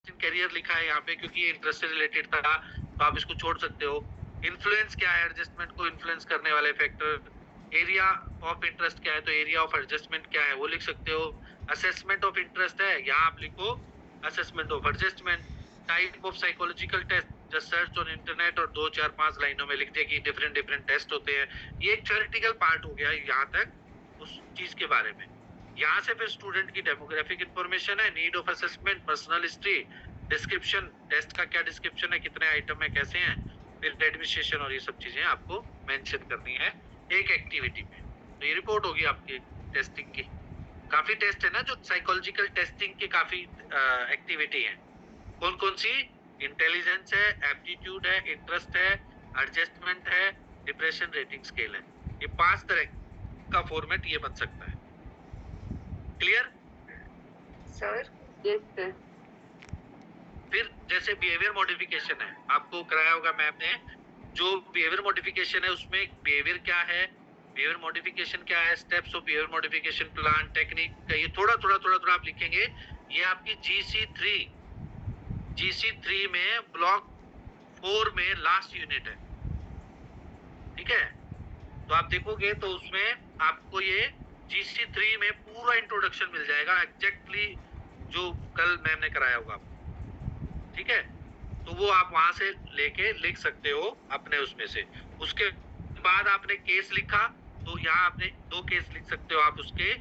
Career लिखा है यहाँ पे क्योंकि ये इंटरेस्ट से रिलेटेड था, तो आप इसको छोड़ सकते हो। इन्फ्लुएंस क्या है, एडजस्टमेंट को इन्फ्लुएंस करने वाले फैक्टर। एरिया ऑफ इंटरेस्ट क्या है, तो एरिया ऑफ एडजस्टमेंट क्या है वो लिख सकते हो। असेसमेंट ऑफ इंटरेस्ट है, यहाँ आप लिखो assessment of adjustment. Type of psychological test, just search on internet और 2 4 5 लाइनों में लिख दिया कि डिफरेंट डिफरेंट टेस्ट होते हैं। ये एक थ्योरेटिकल पार्ट हो गया यहाँ तक उस चीज के बारे में। यहाँ से फिर स्टूडेंट की डेमोग्राफिक इंफॉर्मेशन है, need of assessment, personal history, description, test का क्या डिस्क्रिप्शन है, कितने आइटम है, कैसे हैं, फिर एडमिनिस्ट्रेशन और ये सब चीजें आपको मेंशन करनी है एक एक्टिविटी में। तो ये रिपोर्ट होगी आपकी टेस्टिंग की। काफी टेस्ट है ना जो साइकोलॉजिकल टेस्टिंग की, काफी एक्टिविटी है। कौन कौन सी? इंटेलिजेंस है, एप्टीट्यूड है, इंटरेस्ट है, एडजस्टमेंट है, डिप्रेशन रेटिंग स्केल है। ये 5 तरह का फॉर्मेट ये बन सकता है। Clear sir? Yes sir. फिर जैसे बिहेवियर मॉडिफिकेशन है, आपको कराया होगा मैम ने, जो बिहेवियर मॉडिफिकेशन है उसमें बिहेवियर क्या है, बिहेवियर मॉडिफिकेशन क्या है, steps of behaviour modification plan, technique का ये थोड़ा आप लिखेंगे। ये आपकी GC3 में ब्लॉक 4 में लास्ट यूनिट है। ठीक है, तो आप देखोगे तो उसमें आपको ये GC3 में पूरा इंट्रोडक्शन मिल जाएगा, एग्जैक्टली जो कल मैम ने कराया होगा आपको। ठीक है, तो वो आप वहां से लेके लिख सकते हो अपने उसमें से। उसके बाद आपने केस लिखा, तो यहाँ आपने 2 केस लिख सकते हो आप उसके,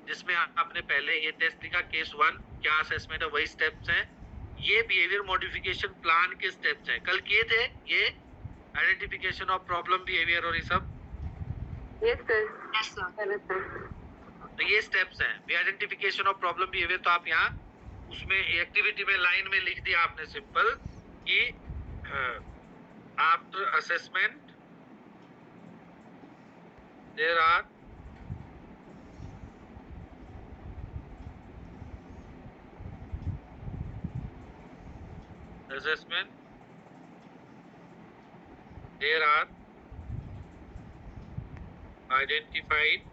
जिसमें आपने पहले ये टेस्ट लिखा केस 1, क्या असेसमेंट है, वही स्टेप्स हैं। ये बिहेवियर मॉडिफिकेशन प्लान के स्टेप्स हैं, कल किए थे ये आइडेंटिफिकेशन ऑफ प्रॉब्लम बिहेवियर और ये सब। Yes sir. तो ये स्टेप्स हैं आइडेंटिफिकेशन ऑफ प्रॉब्लम बिहेवियर। तो आप यहाँ उसमें एक्टिविटी में लाइन में लिख दिया आपने सिंपल कि after assessment there are assessment there are identified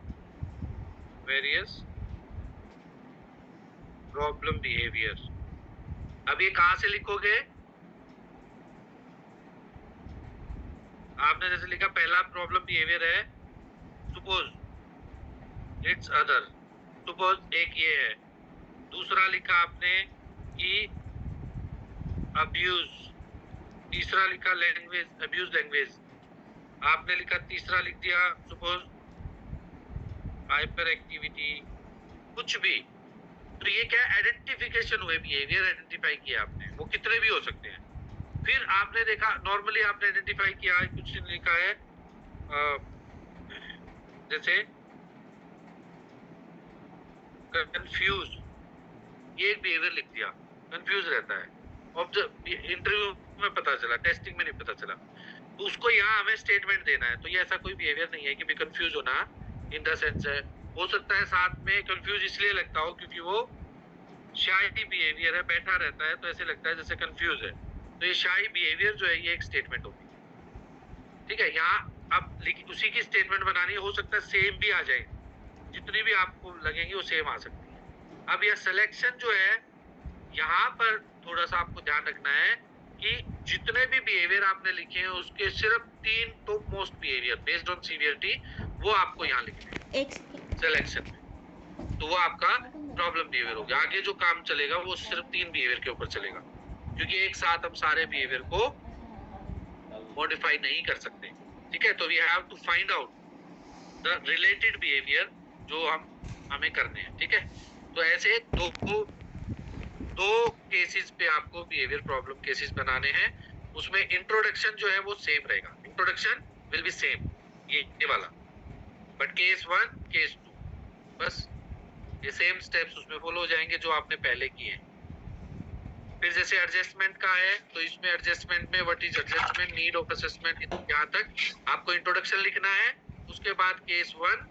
various problem behavior। अब ये कहां से लिखोगे? आपने जैसे लिखा पहला प्रॉब्लम बिहेवियर है, सपोज इट्स अदर, सपोज एक ये है। दूसरा लिखा आपने कि अब्यूज, तीसरा लिखा लैंग्वेज, अब्यूज लैंग्वेज। आपने लिखा तीसरा लिख दिया सपोज हाइपर एक्टिविटी, कुछ भी। तो ये क्या आइडेंटिफिकेशन हुए, बिहेवियर आइडेंटिफाई किया आपने, वो कितने भी हो सकते हैं। फिर आपने देखा नॉर्मली आपने आइडेंटिफाई किया, कुछ लिखा है जैसे कंफ्यूज, ये एक बिहेवियर लिख दिया, कंफ्यूज रहता है, इंटरव्यू में पता चला, टेस्टिंग में नहीं पता चला, तो उसको यहाँ हमें स्टेटमेंट देना है। तो ये ऐसा कोई बिहेवियर नहीं है कि भी कंफ्यूज होना इन द सेंस है। हो सकता है साथ में कंफ्यूज इसलिए लगता हो क्योंकि वो शाई बिहेवियर है, बैठा रहता है तो ऐसे लगता है जैसे कंफ्यूज है। तो ये शाई बिहेवियर जो है ये एक स्टेटमेंट होगी। ठीक है, यहाँ अब उसी की स्टेटमेंट बनानी है, हो सकता है सेम भी आ जाए, जितनी भी आपको लगेंगी वो सेम आ सकती है। अब यह सिलेक्शन जो है, यहाँ पर थोड़ा सा आपको ध्यान रखना है कि जितने भी बिहेवियर आपने लिखे हैं उसके सिर्फ 3 top most behaviour based on severity वो आपको यहाँ लिखने हैं सिलेक्शन में। तो वो आपका प्रॉब्लम बिहेवियर हो गया। आगे जो काम चलेगा वो सिर्फ 3 बिहेवियर के ऊपर चलेगा, क्योंकि एक साथ हम सारे बिहेवियर को मॉडिफाई नहीं कर सकते। ठीक है, तो we have to find out the related behaviour जो हमें करने हैं। ठीक है, तो ऐसे दो केसेस पे आपको बिहेवियर प्रॉब्लम केसेस बनाने हैं। उसमें इंट्रोडक्शन जो है वो सेम रहेगा, इंट्रोडक्शन विल बी सेम, ये वाला, बट केस 1 केस 2 बस ये सेम स्टेप्स उसमें फॉलो हो जाएंगे जो आपने पहले किए। फिर जैसे एडजस्टमेंट का है, तो इसमें एडजस्टमेंट में what is adjustment, need of assessment, यहाँ तक आपको इंट्रोडक्शन लिखना है। उसके बाद केस 1,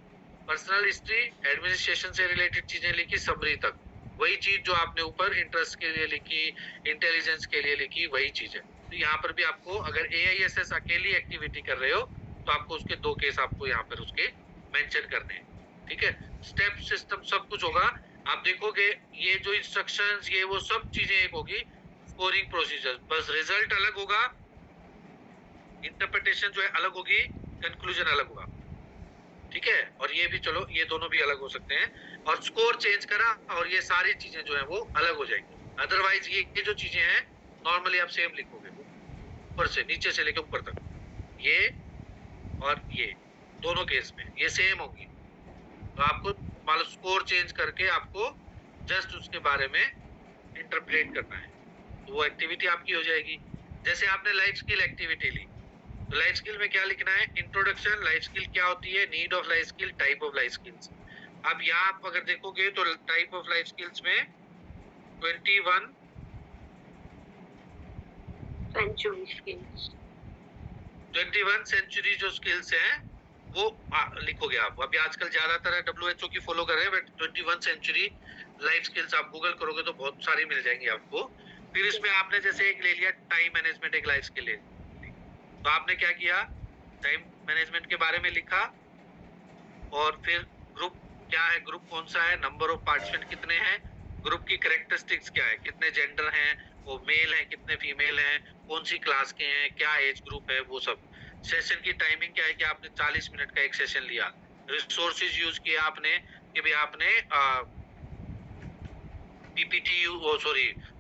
पर्सनल हिस्ट्री, एडमिनिस्ट्रेशन से रिलेटेड चीजें लिखी, समरी तक वही चीज जो आपने ऊपर इंटरेस्ट के लिए लिखी, इंटेलिजेंस के लिए लिखी, वही चीज है। तो यहाँ पर भी आपको अगर AISS अकेली एक्टिविटी कर रहे हो तो आपको उसके 2 केस आपको यहाँ पर उसके मेंशन करने हैं। ठीक है, स्टेप सिस्टम सब कुछ होगा। आप देखोगे ये जो इंस्ट्रक्शंस ये वो सब चीजें एक होगी, स्कोरिंग प्रोसीजर, बस रिजल्ट अलग होगा, इंटरप्रिटेशन जो है अलग होगी, कंक्लूजन अलग होगा, ठीक है। और ये भी चलो, ये दोनों भी अलग हो सकते हैं, और स्कोर चेंज करा और ये सारी चीजें जो है वो अलग हो जाएंगी। अदरवाइज ये जो चीजें हैं नॉर्मली आप सेम लिखोगे, ऊपर से नीचे से लेकर ऊपर तक, ये और ये दोनों केस में ये सेम होगी। तो आपको मान लो स्कोर चेंज करके आपको जस्ट उसके बारे में इंटरप्रेट करना है, तो वो एक्टिविटी आपकी हो जाएगी। जैसे आपने लाइफ स्किल एक्टिविटी ली, तो लाइफ स्किल में क्या लिखना है, इंट्रोडक्शन, लाइफ स्किल क्या होती है, need of life skill, type of life skills. अब यहाँ आप अगर देखोगे तो टाइप ऑफ लाइफ स्किल्स में 21 सेंचुरी जो स्किल्स हैं वो लिखोगे आप। अभी आजकल ज्यादातर WHO की फॉलो कर रहे हैं, बट 21 सेंचुरी लाइफ स्किल्स आप गूगल करोगे तो बहुत सारी मिल जाएंगी आपको। फिर इसमें आपने जैसे एक ले लिया टाइम मैनेजमेंट, एक लाइफ स्किल ले ली, तो आपने क्या किया, टाइम मैनेजमेंट के बारे में लिखा, और फिर ग्रुप क्या है, ग्रुप कौन सा है, नंबर ऑफ पार्टिसिपेंट कितने हैं, ग्रुप की कैरेक्टरिस्टिक्स क्या है, कितने जेंडर हैं, वो मेल हैं कितने फीमेल हैं, कौन सी क्लास के हैं, क्या एज ग्रुप है, वो सब। सेशन की टाइमिंग क्या है कि आपने 40 मिनट का एक सेशन लिया। रिसोर्सेज यूज किया आपने कि भाई आपने पीपीटी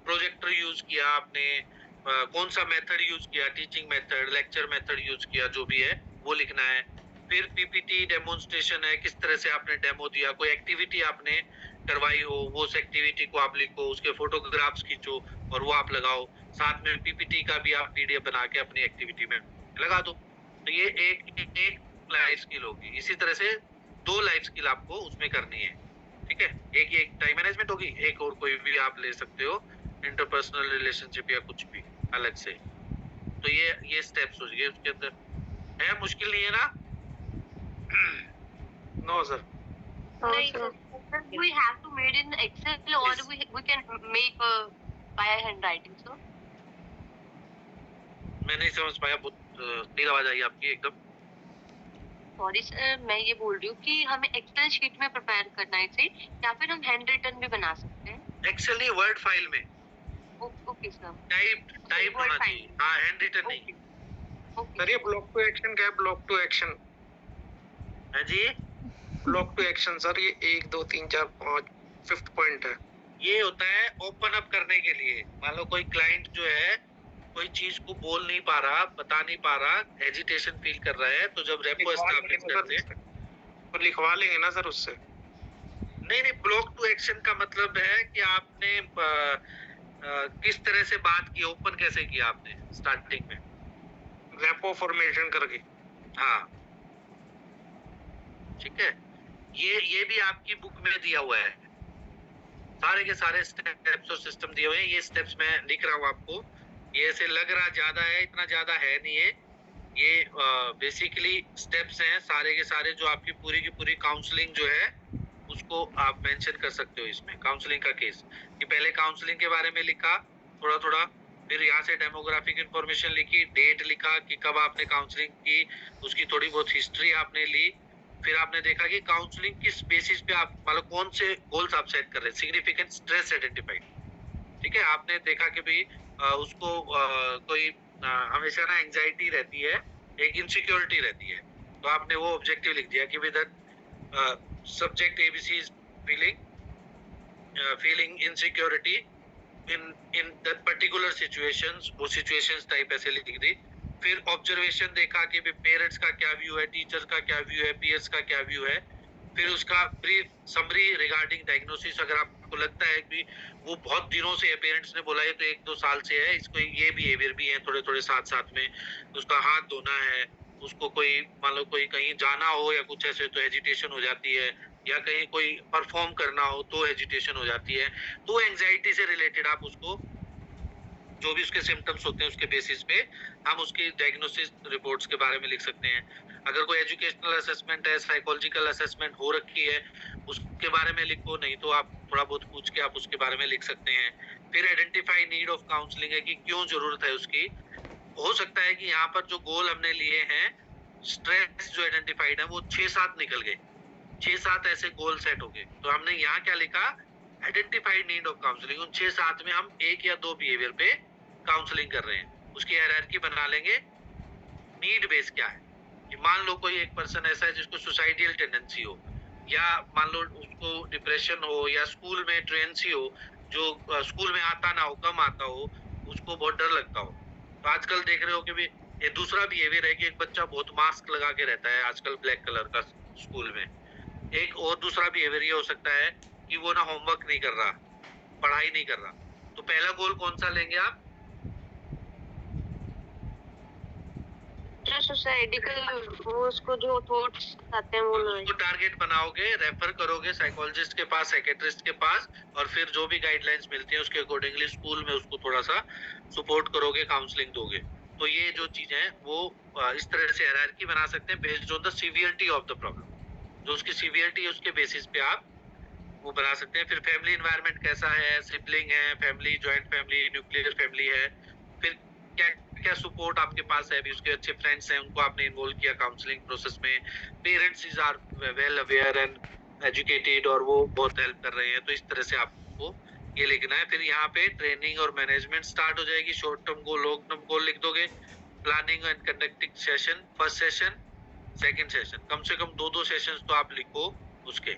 प्रोजेक्टर यूज किया आपने, कौन सा मेथड यूज किया, teaching method, lecture method use किया, जो भी है वो लिखना है। फिर पीपीटी डेमोन्स्ट्रेशन है, किस तरह से आपने डेमो दिया, कोई एक्टिविटी आपने करवाई हो वो उस एक्टिविटी को आप लिखो, उसके फोटोग्राफ्स खींचो और वो आप लगाओ, साथ में पीपीटी का भी आप पीडीएफ बना के अपनी एक्टिविटी में लगा दो। तो ये एक लाइफ स्किल होगी। इसी तरह से 2 लाइफ स्किल आपको उसमें करनी है, ठीक है। एक टाइम मैनेजमेंट होगी, एक और कोई भी आप ले सकते हो, इंटरपर्सनल रिलेशनशिप या कुछ भी अलग से। तो ये स्टेप्स हो गए उसके अंदर। है, मुश्किल नहीं है ना? नो सर, नहीं sir, we have to made in Excel or we can make by handwriting, sir. मैं नहीं समझ पाया, बहुत देर आवाज आई आपकी एकदम। सॉरी सर, मैं ये बोल रही हूँ कि हमें एक्सेल शीट में प्रिपेयर करना है इसे, या फिर हम हैंड रिटन भी बना सकते हैं। एक्सेल नहीं, वर्ड फाइल में। ओके सर, टाइप होना चाहिए, हाँ, हैंड रिटन नहीं। सर ये ब्लॉक टू एक्शन क्या है? ब्लॉक टू एक्शन है जी, ब्लॉक टू एक्शन सर, ये 1 2 3 4 5 5th पॉइंट है। ये होता है ओपन अप करने के लिए। मान लो कोई क्लाइंट जो है कोई चीज को बोल नहीं पा रहा, बता नहीं पा रहा, हेजिटेशन फील कर रहा है, तो जब रेपो एस्टैब्लिश करते हैं तो लिखवा लेंगे ना सर उससे। नहीं, ब्लॉक टू एक्शन का मतलब है कि आपने किस तरह से बात की, ओपन कैसे किया आपने स्टार्टिंग में, रेपो फॉर्मेशन करके। हाँ, ठीक है। ये भी आपकी बुक में दिया हुआ है, सारे के सारे स्टेप्स और सिस्टम दिए हुए हैं। ये स्टेप्स मैं लिख रहा हूँ आपको, ये ऐसे लग रहा ज्यादा है, इतना ज्यादा है नहीं है। ये बेसिकली स्टेप्स हैं सारे के सारे, जो आपकी पूरी की पूरी काउंसलिंग जो है उसको आप मेंशन कर सकते हो इसमें। काउंसलिंग का केस कि पहले काउंसलिंग के बारे में लिखा थोड़ा थोड़ा, फिर यहाँ से डेमोग्राफिक इंफॉर्मेशन लिखी, डेट लिखा कि कब आपने काउंसलिंग की, उसकी थोड़ी बहुत हिस्ट्री आपने ली, फिर आपने देखा कि काउंसलिंग किस बेसिस पे आप, मतलब कौन से गोल्स आप सेट कर रहे हैं, सिग्निफिकेंट स्ट्रेस आइडेंटिफाइड, ठीक है। आपने देखा कि भाई उसको कोई हमेशा ना एंजाइटी रहती है, एक इनसिक्योरिटी रहती है, तो आपने वो ऑब्जेक्टिव लिख दिया कि with subject ABC is feeling insecurity in that particular situations, वो सिचुएशंस टाइप ऐसे लिख दी। फिर ऑब्जर्वेशन देखा कि पेरेंट्स का क्या व्यू है, टीचर्स का क्या व्यू है, पीयर्स का क्या व्यू है। फिर उसका ब्रीफ समरी रिगार्डिंग डायग्नोसिस, अगर आपको लगता है कि वो बहुत दिनों से है, पेरेंट्स ने बोला है तो 1-2 साल से है, इसको ये बिहेवियर भी है थोड़े थोड़े साथ साथ में, उसका हाथ धोना है, उसको कोई मान लो कोई कहीं जाना हो या कुछ ऐसे तो हेजिटेशन हो जाती है, या कहीं कोई परफॉर्म करना हो तो हेजिटेशन हो जाती है। तो एंजाइटी से रिलेटेड आप उसको जो भी उसके सिम्टम्स होते हैं उसके बेसिस पे हम उसकी डायग्नोसिस रिपोर्ट्स के बारे में लिख सकते हैं। अगर कोई एजुकेशनल असेसमेंट है, साइकोलॉजिकल असेसमेंट हो रखी है, उसके बारे में लिखो, नहीं तो आप थोड़ा बहुत पूछ के आप उसके बारे में लिख सकते हैं। फिर आइडेंटिफाई नीड ऑफ काउंसलिंग है कि क्यों जरूरत है उसकी। हो सकता है कि यहाँ पर जो गोल हमने लिए हैं, स्ट्रेस जो आइडेंटिफाइड है वो 6-7 निकल गए, 6-7 ऐसे गोल सेट हो गए, तो हमने यहाँ क्या लिखा, आइडेंटिफाइड नीड ऑफ काउंसलिंग। उन 6-7 में हम 1 या 2 बिहेवियर पे काउंसलिंग कर रहे हैं, उसकी हायरार्की बना लेंगे। नीड बेस क्या है कि मान लो कोई एक पर्सन ऐसा है जिसको सुसाइडियल टेंडेंसी हो, या मान लो उसको डिप्रेशन हो, या स्कूल में ट्रेंसी हो, जो स्कूल में आता ना हो, कम आता हो, उसको बहुत डर लगता हो। तो आजकल देख रहे हो कि भी ये दूसरा बिहेवियर है कि एक बच्चा बहुत मास्क लगा के रहता है आजकल ब्लैक कलर का स्कूल में। एक और दूसरा बिहेवियर ये हो सकता है कि वो ना होमवर्क नहीं कर रहा, पढ़ाई नहीं कर रहा। तो पहला गोल कौन सा लेंगे आप? जो सोसाइटिकल वो उसको जो थॉट्स आते हैं वो उसको टारगेट बनाओगे, रेफर करोगे साइकोलॉजिस्ट के पास, साइकेट्रिस्ट के पास, और फिर जो भी गाइडलाइंस मिलती है उसके अकॉर्डिंगली स्कूल में उसको थोड़ा सा सपोर्ट करोगे, काउंसलिंग दोगे। तो ये जो चीजें हैं वो इस तरह से हायरार्की बना सकते हैं based on the severity of the problem. जो उसकी सीवियरिटी है उसके बेसिस पे आप वो बना सकते हैं। फिर फैमिली एनवायरनमेंट कैसा है, सिबलिंग है, family joint family, nuclear family है, फिर क्या क्या सपोर्ट आपके पास है, अभी उसके अच्छे फ्रेंड्स हैं उनको आपने इन्वॉल्व किया काउंसलिंग प्रोसेस में, parents is are well aware and educated और वो बहुत हेल्प कर रहे हैं। तो इस तरह से आपको ये लिखना है। फिर यहाँ पे ट्रेनिंग और मैनेजमेंट स्टार्ट हो जाएगी। Short term goal, long term goal लिख दोगे। Planning and conducting session, first session, second session, कम से कम 2-2 सेशंस तो आप लिखो उसके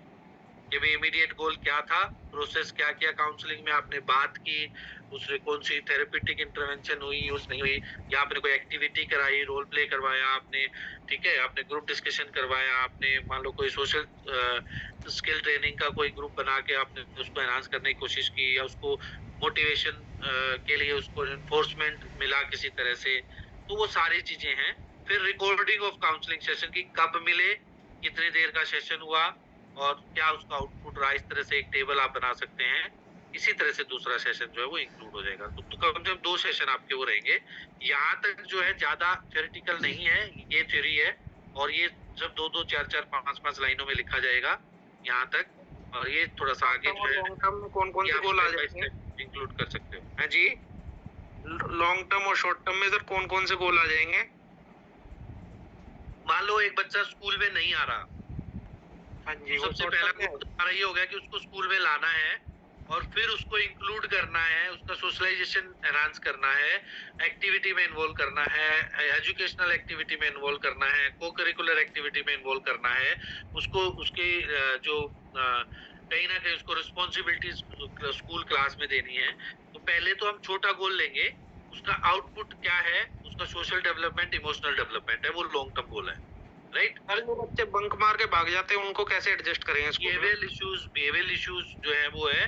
कि भाई इमीडिएट गोल क्या था, प्रोसेस क्या किया, काउंसलिंग में आपने बात की, उसमें कौन सी थेरेपेटिक इंटरवेंशन हुई, यूज नहीं हुई, या आपने कोई एक्टिविटी कराई, रोल प्ले करवाया आपने, ठीक है, आपने ग्रुप डिस्कशन करवाया, आपने मान लो कोई सोशल स्किल ट्रेनिंग का कोई ग्रुप बना के आपने उसको एनहांस करने की कोशिश की, या उसको मोटिवेशन के लिए उसको एनफोर्समेंट मिला किसी तरह से। तो वो सारी चीजें हैं। फिर रिकॉर्डिंग ऑफ काउंसलिंग सेशन की कब मिले, कितनी देर का सेशन हुआ और क्या उसका आउटपुट रहा, इस तरह से एक टेबल आप बना सकते हैं। इसी तरह से दूसरा सेशन जो है वो इंक्लूड हो जाएगा। तो कम से कम 2 सेशन आपके वो रहेंगे। यहाँ तक जो है ज्यादा थ्योरेटिकल नहीं है, ये थ्योरी है, और ये जब 2-2, 4-4, 5-5 लाइनों में लिखा जाएगा यहाँ तक, और ये थोड़ा सा आगे जो है लॉन्ग टर्म में कौन कौन से गोल आ जाएंगे? इंक्लूड कर सकते हो। हाँ जी, लॉन्ग टर्म और शॉर्ट टर्म में सर कौन कौन से गोल आ जाएंगे? मान लो एक बच्चा स्कूल में नहीं आ रहा, हाँ जी, वो सबसे short पहला term में है। गोल हमारा ये हो गया कि उसको स्कूल में लाना है, और फिर उसको इंक्लूड करना है, उसका सोशलाइजेशन एनहांस करना है, एक्टिविटी में इन्वॉल्व करना है, एजुकेशनल एक्टिविटी में इन्वॉल्व करना है, को करिकुलर एक्टिविटी में इन्वॉल्व करना है, उसको उसकी जो कहीं ना कहीं उसको रिस्पॉन्सिबिलिटीज स्कूल क्लास में देनी है। तो पहले तो हम छोटा गोल लेंगे, उसका आउटपुट क्या है, उसका सोशल डेवलपमेंट, इमोशनल डेवलपमेंट है, वो लॉन्ग टर्म गोल है, राइट। सर जो बच्चे बंक मार के भाग जाते हैं उनको कैसे एडजस्ट करेंगे स्कूल में? बिहेवियरल इश्यूज जो है वो है,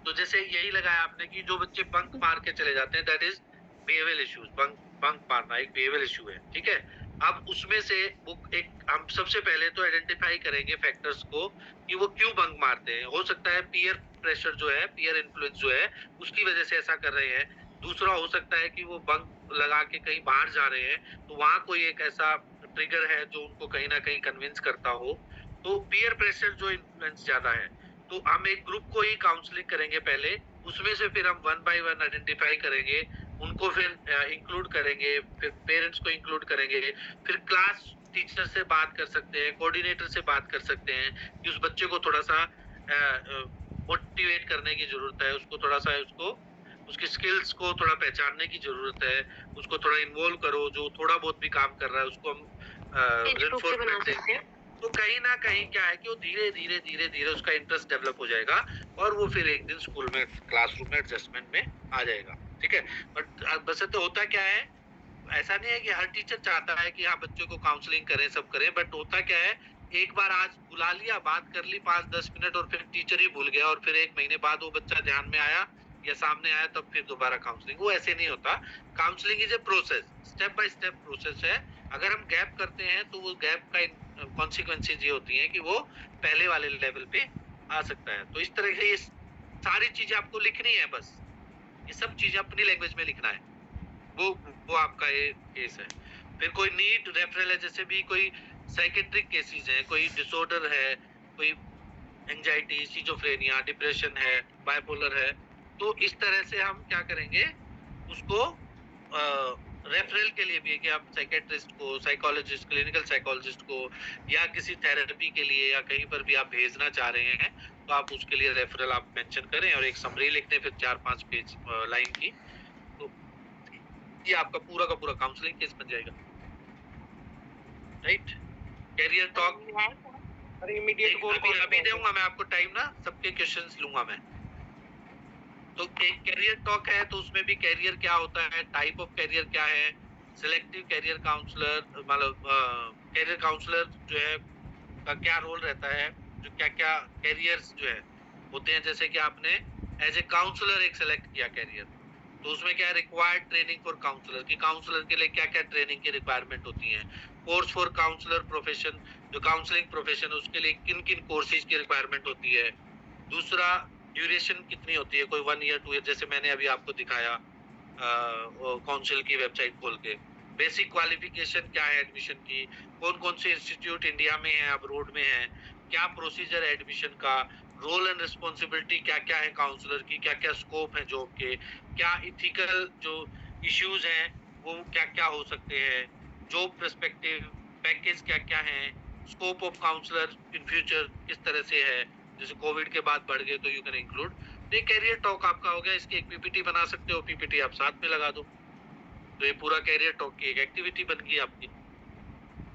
तो जैसे यही लगाया आपने कि जो बच्चे बंक मार के चले जाते हैं, that is behavioural issues. Bunk मारना एक बिहेवियरल इशू है, ठीक है। अब उसमें से वो एक हम सबसे पहले तो आइडेंटिफाई करेंगे फैक्टर्स को कि वो क्यों बंक मारते हैं। हो सकता है पीयर प्रेशर जो है, पीयर इन्फ्लुएंस जो है, उसकी वजह से ऐसा कर रहे हैं। दूसरा हो सकता है कि वो बंक लगा के कहीं बाहर जा रहे हैं, तो वहां कोई एक ऐसा ट्रिगर है जो उनको कहीं ना कहीं कन्विंस करता हो। तो पीयर प्रेशर जो इन्फ्लुएंस ज्यादा है, तो हम एक ग्रुप को ही काउंसलिंग करेंगे पहले, उसमें से फिर हम 1 बाय 1 आइडेंटिफाई करेंगे, उनको फिर इंक्लूड करेंगे, फिर पेरेंट्स को इंक्लूड करेंगे, फिर क्लास टीचर से बात कर सकते हैं, कोऑर्डिनेटर से बात कर सकते हैं कि उस बच्चे को थोड़ा सा मोटिवेट करने की जरूरत है, उसको थोड़ा सा उसकी स्किल्स को थोड़ा पहचानने की जरूरत है, उसको थोड़ा इन्वॉल्व करो, जो थोड़ा बहुत भी काम कर रहा है उसको हम रिइंफोर्समेंट देंगे। तो कहीं ना कहीं क्या है कि वो धीरे धीरे उसका इंटरेस्ट डेवलप हो जाएगा, और वो फिर एक दिन स्कूल में क्लासरूम में एडजस्टमेंट में आ जाएगा, ठीक है। बट बस तो होता क्या है, ऐसा नहीं है कि हर टीचर चाहता है कि हाँ बच्चों को काउंसलिंग करें, सब करें, बट होता क्या है, एक बार आज बुला लिया, बात कर ली 5-10 मिनट, और फिर टीचर ही भूल गया, और फिर 1 महीने बाद वो बच्चा ध्यान में आया या सामने आया, तब फिर दोबारा काउंसलिंग। वो ऐसे नहीं होता। Counselling is a process, step by step process है। अगर हम गैप करते हैं तो वो गैप का कॉन्सिक्वेंसेज ये होती है कि वो पहले वाले लेवल पे आ सकता है। तो इस तरह से ये सारी चीजें आपको लिखनी है, बस ये सब चीजें अपनी लैंग्वेज में लिखना है। वो आपका ये केस है। फिर कोई नीड रेफरल है, जैसे भी कोई साइकेट्रिक केसेस है, कोई डिसऑर्डर है, कोई एंजाइटी, सिजोफ्रेनिया, डिप्रेशन है, बाइपोलर है, तो इस तरह से हम क्या करेंगे, उसको रेफरल के लिए भी है कि आप साइकेट्रिस्ट को, साइकोलॉजिस्ट, क्लिनिकल साइकोलॉजिस्ट को, या किसी थेरेपी के लिए या कहीं पर भी आप भेजना चाह रहे हैं, तो आप उसके लिए रेफरल आप मेंशन करें और एक समरी लिख दें, फिर 4-5 पेज लाइन की। तो ये आपका पूरा का पूरा काउंसलिंग केस बन जाएगा, राइट? कैरियर टॉक अरे इमीडिएट गोल अभी दूंगा मैं आपको टाइम ना, सबके क्वेश्चंस लूंगा मैं। तो एक कैरियर टॉक है, तो उसमें भी कैरियर क्या होता है, टाइप ऑफ कैरियर क्या है, सिलेक्टिव कैरियर काउंसलर, मतलब कैरियर काउंसलर जो है का क्या रोल रहता है, जो क्या क्या कैरियर्स जो है होते हैं। जैसे कि आपने एज ए काउंसलर एक सेलेक्ट किया कैरियर, तो उसमें क्या रिक्वायर्ड ट्रेनिंग फॉर काउंसलर, कि काउंसलर के लिए क्या क्या ट्रेनिंग की रिक्वायरमेंट होती है। कोर्स फॉर काउंसलर प्रोफेशन, जो काउंसलिंग प्रोफेशन उसके लिए किन किन कोर्सेज की रिक्वायरमेंट होती है। दूसरा, ड्यूरेशन कितनी होती है, कोई 1 ईयर 2 ईयर, जैसे मैंने अभी आपको दिखाया काउंसिल की वेबसाइट खोल के। बेसिक क्वालिफिकेशन क्या है एडमिशन की, कौन कौन से इंस्टीट्यूट इंडिया में है, अब्रोड में है, क्या प्रोसीजर है एडमिशन का, रोल एंड रिस्पॉन्सिबिलिटी क्या क्या है काउंसलर की, क्या क्या स्कोप है जॉब के, क्या इथिकल जो इश्यूज हैं वो क्या क्या हो सकते हैं, जॉब पर्सपेक्टिव, पैकेज क्या क्या है, scope of counsellor in future किस तरह से है, जैसे कोविड के बाद बढ़ गए तो यू कैन इंक्लूड। तो ये कैरियर टॉक आपका हो गया, इसकी एक पीपीटी बना सकते हो, पीपीटी आप साथ में लगा दो, तो ये पूरा कैरियर टॉक की एक एक्टिविटी बन गई आपकी।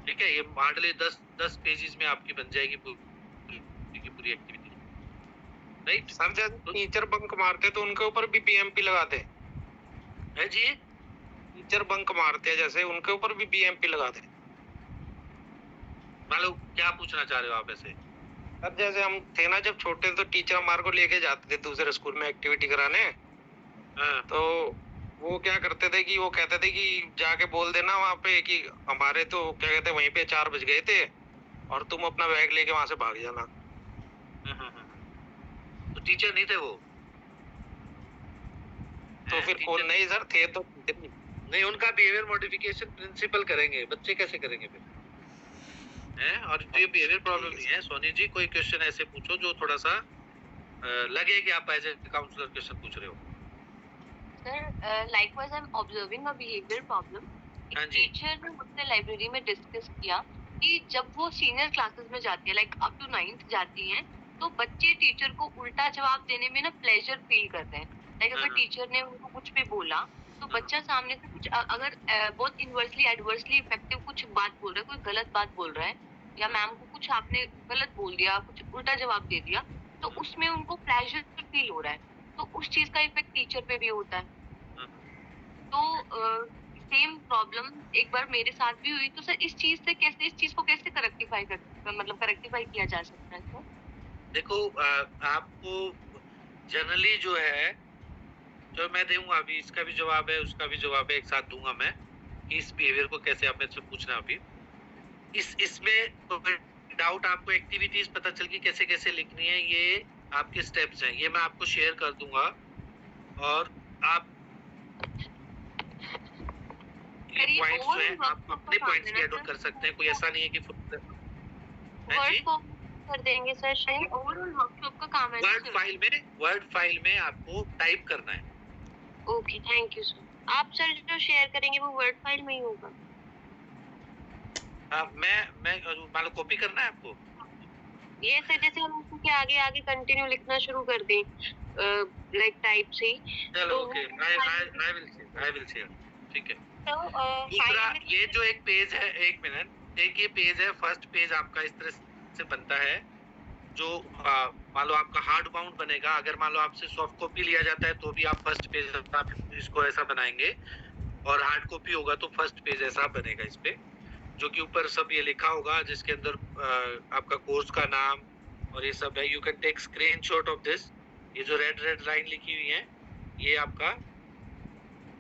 ठीक है, ये हार्डली 10 पेजेस में आपकी बन जाएगी पूरी एक्टिविटी, राइट? सर जब टीचर बंक मारते तो उनके ऊपर भी बीएमपी लगाते है जी, टीचर बंक मारते हैं जैसे उनके ऊपर भी बीएमपी लगाते। मालूम क्या पूछना चाह रहे हो आप ऐसे? सर जैसे हम थे ना जब छोटे, तो टीचर हमारे को लेके जाते थे दूसरे स्कूल में एक्टिविटी कराने। हाँ, तो वो क्या करते थे कि वो कहते थे कि जाके बोल देना वहाँ पे कि हमारे तो क्या कहते हैं वहीं पे 4 बज गए थे और तुम अपना बैग लेके वहां से भाग जाना। तो टीचर नहीं थे वो? तो फिर कौन? नहीं सर थे तो नहीं, उनका बिहेवियर मॉडिफिकेशन प्रिंसिपल करेंगे, बच्चे कैसे करेंगे फिर? हैं? और ये बिहेवियर प्रॉब्लम नहीं है सोनी जी, कोई क्वेश्चन ऐसे पूछो जो थोड़ा सा लगे कि आप एज ए काउंसलर क्वेश्चन पूछ रहे हो। Sir likewise I am observing a behaviour problem. हाँ जी। टीचर ने मुझसे लाइब्रेरी में डिस्कस किया कि जब वो सीनियर क्लासेस में जाती है, लाइक अप टू 9th जाती हैं, तो बच्चे टीचर को उल्टा जवाब देने में ना प्लेजर फील करते हैं। लाइक अगर हाँ। टीचर ने उनको कुछ भी बोला तो बच्चा सामने से कुछ अगर बहुत इनवर्सली एडवर्सली इफेक्टिव कुछ बात बोल रहा है, कोई गलत बात बोल रहा है, या मैम को कुछ आपने गलत बोल दिया, कुछ उल्टा जवाब दे दिया, तो उसमें उनको प्लेजर फील हो रहा है, तो उस चीज का इफेक्ट टीचर पे भी होता है। तो सेम प्रॉब्लम एक बार मेरे साथ भी हुई। तो सर इस चीज को कैसे करेक्टिफाई किया जा सकता है सर? देखो आपको जनरली जो है, जो मैं दूंगा अभी, इसका भी जवाब है उसका भी जवाब है, एक साथ दूंगा मैं कि इस बिहेवियर को कैसे आप मुझसे पूछना। अभी इसमें तो डाउट आपको एक्टिविटीज पता चल गई कैसे कैसे लिखनी है, ये आपके स्टेप्स हैं, ये मैं आपको शेयर कर दूंगा और आप पॉइंट्स जो है आप अपने पॉइंट्स भी ऐड ऑन कर सकते हैं, कोई ऐसा नहीं है कि कर देंगे सर, शायद ओवरऑल वर्कशॉप का काम है। वर्ड फाइल में आपको टाइप करना है। Okay, thank you sir. आप सर जो शेयर करेंगे वो वर्ड फाइल में ही होगा? मैं मान लो कॉपी करना है आपको। ये सर जैसे हम उसके आगे आगे कंटिन्यू लिखना शुरू कर दें लाइक टाइप से। चलो ओके, आई विल शेयर, ठीक है। तो दूसरा ये जो एक पेज है, एक मिनट, एक ये पेज है, फर्स्ट पेज आपका इस तरह से बनता है, जो मान लो आपका हार्ड बाउंड बनेगा। अगर मान लो आपसे सॉफ्ट कॉपी लिया जाता है तो भी आप फर्स्ट पेज आप इसको ऐसा बनाएंगे, और हार्ड कॉपी होगा तो फर्स्ट पेज ऐसा बनेगा इस पे, जो कि ऊपर सब ये लिखा होगा, जिसके अंदर आपका कोर्स का नाम और ये सब है। You can take screenshot of this. ये जो रेड लाइन लिखी हुई है, ये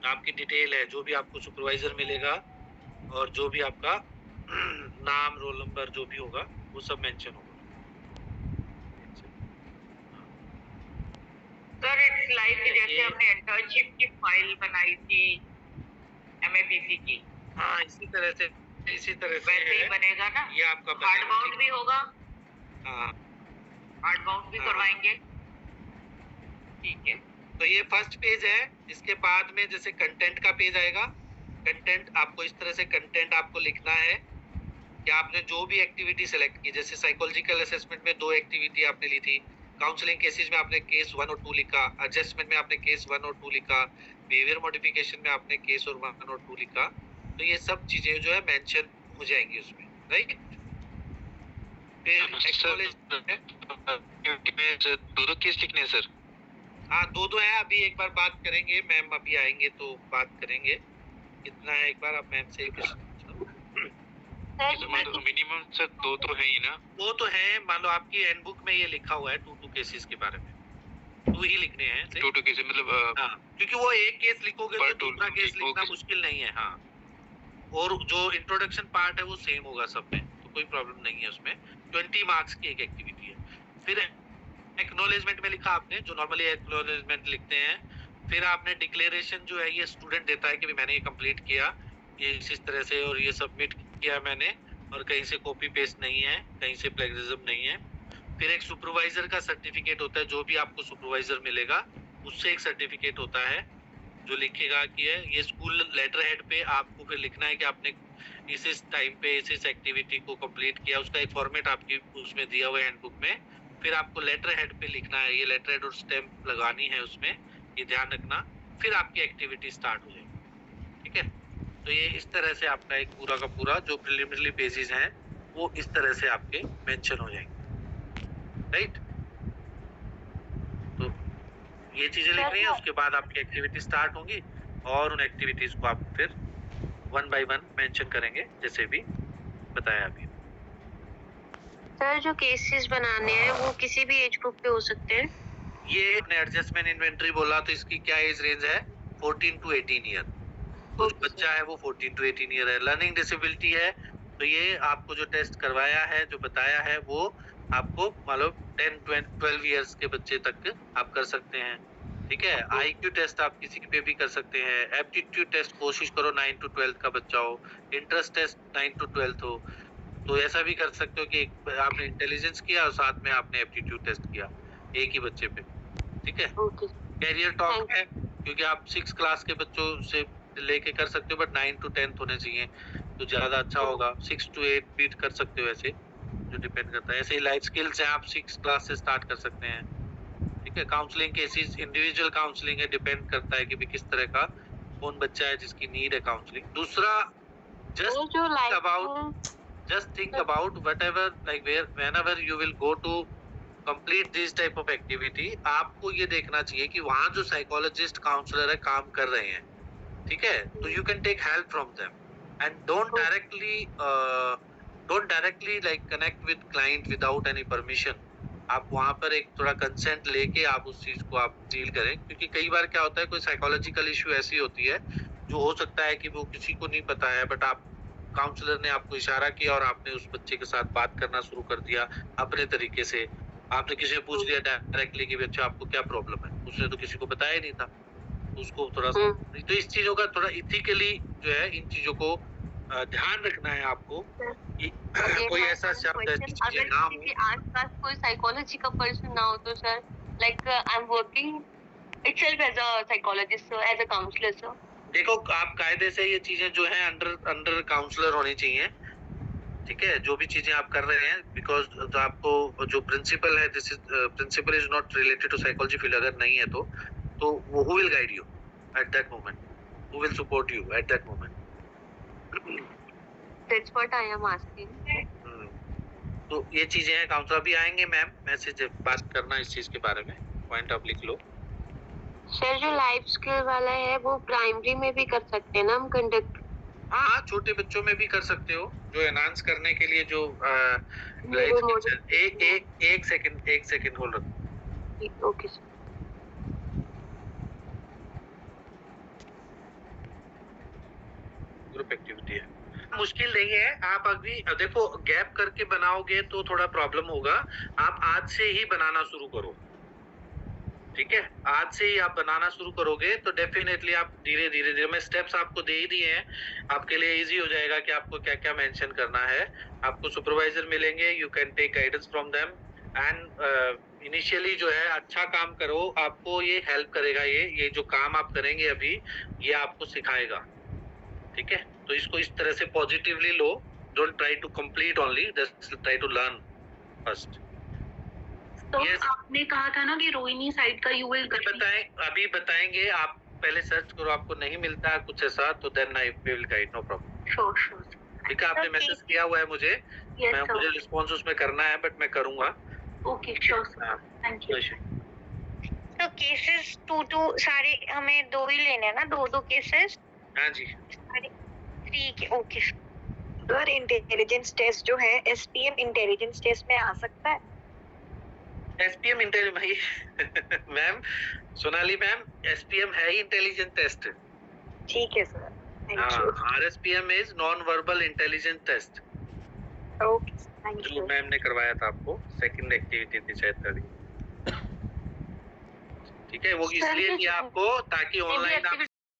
आपकी डिटेल है, जो भी आपको सुपरवाइजर मिलेगा और जो भी आपका नाम, रोल नंबर जो भी होगा वो सब मेंशन होगा। सर इट्स लाइक जैसे हमने इंटर्नशिप की फाइल बनाई थी एमएपीसी की। हाँ, इसी तरह से वैसे ही बनेगा ना? ये आपका हार्ड बाउंड भी होगा? हाँ, हार्ड बाउंड भी करवाएंगे, ठीक है। तो ये फर्स्ट पेज है। इसके बाद में जैसे कंटेंट का पेज आएगा, कंटेंट आपको इस तरह से कंटेंट आपको लिखना है कि आपने जो भी एक्टिविटी सेलेक्ट की, जैसे साइकोलॉजिकल असेसमेंट में 2 एक्टिविटी आपने ली थी, काउंसलिंग केसेस में आपने केस 1 और 2 लिखा, एडजस्टमेंट में आपने केस 1 और 2 लिखा, बिहेवियर मॉडिफिकेशन में आपने केस और 1 और 2 लिखा, तो ये सब चीजें जो है मेंशन हो जाएंगी उसमें, राइट? फिर एक्नॉलेज दो केस लिखने हैं सर। हाँ, दो है। अभी एक बार बात करेंगे, मैम अभी आएंगे तो बात करेंगे। कितना है एक बार आप मैम से मिनिमम सर दो तो है ही ना? दो तो है। मान लो आपकी हैंडबुक में ये लिखा हुआ है 2 केसेस के बारे में, 2 ही लिखने हैं। 2 केस मतलब हाँ, क्योंकि वो एक केस लिखोगे तो दूसरा केस लिखना केस। मुश्किल नहीं है। हाँ, और जो इंट्रोडक्शन पार्ट है वो सेम होगा सब में, तो कोई प्रॉब्लम नहीं है उसमें। 20 मार्क्स की एक एक्टिविटी है। फिर एक्नॉलेजमेंट में लिखा आपने, जो नॉर्मली एक्नॉलेजमेंट लिखते हैं। फिर आपने डिक्लेरेशन जो है ये स्टूडेंट देता है कि मैंने ये कंप्लीट किया, ये इस तरह से, और ये सबमिट किया मैंने, और कहीं से कॉपी पेस्ट नहीं है, कहीं से प्लेगरिज्म नहीं है। फिर एक सुपरवाइजर का सर्टिफिकेट होता है, जो भी आपको सुपरवाइजर मिलेगा उससे एक सर्टिफिकेट होता है जो लिखेगा कि ये स्कूल लेटर हेड पे आपको फिर लिखना है कि आपने इस टाइम पे इस एक्टिविटी को कंप्लीट किया। उसका एक फॉर्मेट आपकी उसमें दिया हुआ है हैंडबुक में। फिर आपको लेटर हेड पे लिखना है, ये लेटर हेड और स्टैम्प लगानी है उसमें, ये ध्यान रखना। फिर आपकी एक्टिविटी स्टार्ट हो जाएगी, ठीक है? तो ये इस तरह से आपका एक पूरा का पूरा जो प्रिलिमिनरी पेजेस हैं वो इस तरह से आपके मेंशन हो जाएंगे, राइट? तो ये चीजें लिखनी है, उसके बाद आपकी एक्टिविटी स्टार्ट होंगी और उन एक्टिविटीज को आप फिर 1 बाय 1 मेंशन करेंगे, जैसे भी बताया अभी। सर जो केसेस बनाने हैं वो किसी भी एज ग्रुप पे हो सकते हैं? ये अपने एडजस्टमेंट इन्वेंटरी बोला, तो इसकी क्या एज रेंज है? 14 to 18 ईयर। तो जो बच्चा है वो 14 to 18 ईयर है। लर्निंग डिसेबिलिटी है, तो ये आपको जो टेस्ट करवाया है, जो बताया है, वो आपको मतलब 10-12 ईयर्स के बच्चे तक आप कर सकते हैं, ठीक है? IQ टेस्ट आप किसी पे भी कर सकते हैं। एप्टीट्यूड टेस्ट कोशिश करो 9 to 12 का बच्चा हो। इंटरेस्ट टेस्ट 9 to 12 हो। तो ऐसा भी कर सकते हो कि आपने इंटेलिजेंस किया और साथ में आपने एप्टीट्यूड टेस्ट किया एक ही बच्चे पे, ठीक है? ओके। कैरियर टॉक है, क्योंकि आप 6 क्लास के बच्चों से लेके कर सकते हो, बट 9 to 10 होने चाहिए तो ज्यादा अच्छा होगा। 6 to 8 भी कर सकते हो ऐसे, जो डिपेंड करता है। ऐसे ही लाइफ स्किल्स है, आप 6 क्लास से स्टार्ट कर सकते हैं, ठीक है? काउंसलिंग केसेस इंडिविजुअल काउंसलिंग है, डिपेंड करता है कि भी किस तरह का कौन बच्चा है जिसकी नीड है काउंसलिंग। दूसरा, just think about whatever, like whenever you will go to complete this type of activity, आपको ये देखना चाहिए कि वहाँ जो साइकोलॉजिस्ट काउंसलर है काम कर रहे हैं, ठीक है? तो you can take help from them and don't directly like connect with client without any permission. आप वहाँ पर एक थोड़ा कंसेंट लेके आप उस चीज को आप डील करें, क्योंकि कई बार क्या होता है, कोई साइकोलॉजिकल इश्यू ऐसी होती है जो हो सकता है कि वो किसी को नहीं पता है, बट आप काउंसलर ने आपको इशारा किया और आपने उस बच्चे के साथ बात करना शुरू कर दिया अपने तरीके से। आपने किसी से पूछ लिया डायरेक्टली कि बच्चा आपको क्या प्रॉब्लम है, उसने तो किसी को बताया ही नहीं था। उसको थोड़ा सा, तो इस चीजों का थोड़ा इथिकली जो है इन चीजों को ध्यान रखना है आपको कि कोई ऐसा शब्द ऐसी चीजें ना हो। आसपास कोई साइकोलॉजी का पर्सन ना हो तो sir, like I am working itself as a psychologist, so as a counselor, sir. देखो, आप कायदे से ये चीजें जो है अंडर काउंसलर होनी चाहिए, ठीक है? जो भी चीजें आप कर रहे हैं, बिकॉज तो आपको जो प्रिंसिपल है, this is principal is not related to psychology field, अगर नहीं है तो वो who will guide you at that moment, who will support you at that moment. That's what I am asking. तो ये चीजें हैं। काउंसलर भी आएंगे मैम, मैसेज बात करना इस चीज के बारे में, पॉइंट आप लिख लो। सर जो लाइफ स्किल वाला है वो प्राइमरी में भी कर सकते हैं ना हम कंडक्ट? हाँ, छोटे बच्चों में भी कर सकते हो, जो एनहांस करने के लिए जो एक सेकंड होल्ड रखो। Okay sir. ग्रुप एक्टिविटी है, मुश्किल नहीं है। आप अभी देखो, गैप करके बनाओगे तो थोड़ा प्रॉब्लम होगा। आप आज से ही बनाना शुरू करो, ठीक है? आज से ही आप बनाना शुरू करोगे तो डेफिनेटली आप धीरे धीरे मैं स्टेप्स आपको दे ही दिए हैं, आपके लिए इजी हो जाएगा कि आपको क्या क्या मेंशन करना है। आपको सुपरवाइजर मिलेंगे, you can take guidance from them and initially जो है अच्छा काम करो, आपको ये हेल्प करेगा। ये जो काम आप करेंगे अभी, ये आपको सिखाएगा, ठीक है? तो इसको इस तरह से पॉजिटिवली लो। Don't try to complete only, just try to learn first. तो आपने कहा था ना कि रोहिणी साइड का यू विल अभी बताएंगे। आप पहले सर्च करो, आपको नहीं मिलता है कुछ ऐसा तो then I will guide, no problem. Sure sure. ठीक है, आपने Okay. मैसेज किया हुआ है मुझे, यस मुझे सर। रिस्पॉन्स उसमें करना है, बट मैं करूंगा। ओके श्योर सर, हाँ, थैंक no यू। issue। तो केसेस 2 सारे हमें 2 ही लेने हैं ना, 2 केसेस हाँ जी, सारे? ठीक है, ओके सर। इंटेलिजेंस टेस्ट जो है एसपीएम इंटेलिजेंस टेस्ट में आ सकता है? एसपीएम इंटेलिजेंस भाई मैम, सोनाली मैम, एसपीएम है ही इंटेलिजेंस टेस्ट। ठीक है सर, थैंक हाँ, you. RSPM is non verbal intelligence test, okay, thank जो यू। मैम ने करवाया था आपको, सेकंड एक्टिविटी थी शायद करी। ठीक है, वो सर, इसलिए ये किया आपको ताकि ऑनलाइन आप